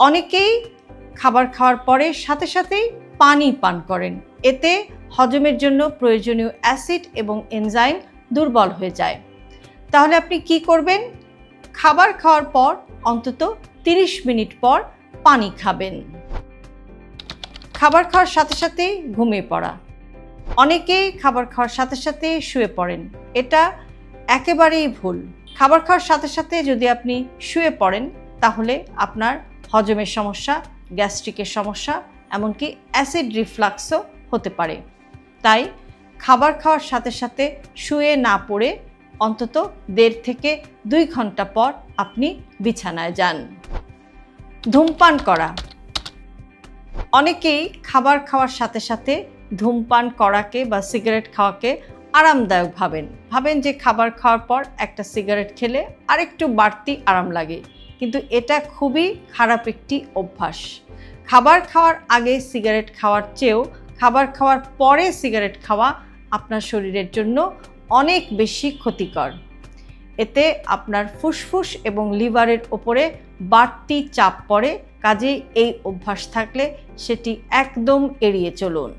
অনেকেই খাবার খাওয়ার পরে সাথে সাথেই পানি পান করেন, এতে হজমের জন্য প্রয়োজনীয় অ্যাসিড এবং এনজাইম দুর্বল হয়ে যায়। তাহলে আপনি কি করবেন? খাবার খাওয়ার পর অন্তত 30 মিনিট পর পানি খাবেন। খাবার খাওয়ার সাথে সাথেই ঘুমিয়ে পড়া। অনেকেই খাবার খাওয়ার সাথে সাথে শুয়ে পড়েন, এটা একেবারেই ভুল। খাবার খাওয়ার সাথে সাথে যদি আপনি শুয়ে পড়েন তাহলে আপনার হজমের সমস্যা, গ্যাস্ট্রিকের সমস্যা, এমনকি অ্যাসিড রিফ্লাক্সও হতে পারে। তাই খাবার খাওয়ার সাথে সাথে শুয়ে না পড়ে অন্তত 1.5 থেকে 2 ঘন্টা পর আপনি বিছানায় যান। ধূমপান করা। অনেকেই খাবার খাওয়ার সাথে সাথে ধূমপান করাকে বা সিগারেট খাওয়াকে আরামদায়ক ভাবেন যে খাবার খাওয়ার পর একটা সিগারেট খেলে আরেকটু বাড়তি আরাম লাগে, কিন্তু এটা খুবই খারাপ একটি অভ্যাস। খাবার খাওয়ার আগে সিগারেট খাওয়ার চেয়েও খাবার খাওয়ার পরে সিগারেট খাওয়া আপনার শরীরের জন্য অনেক বেশি ক্ষতিকর। এতে আপনার ফুসফুস এবং লিভারের ওপরে বাড়তি চাপ পড়ে, কাজেই এই অভ্যাস থাকলে সেটি একদম এড়িয়ে চলুন।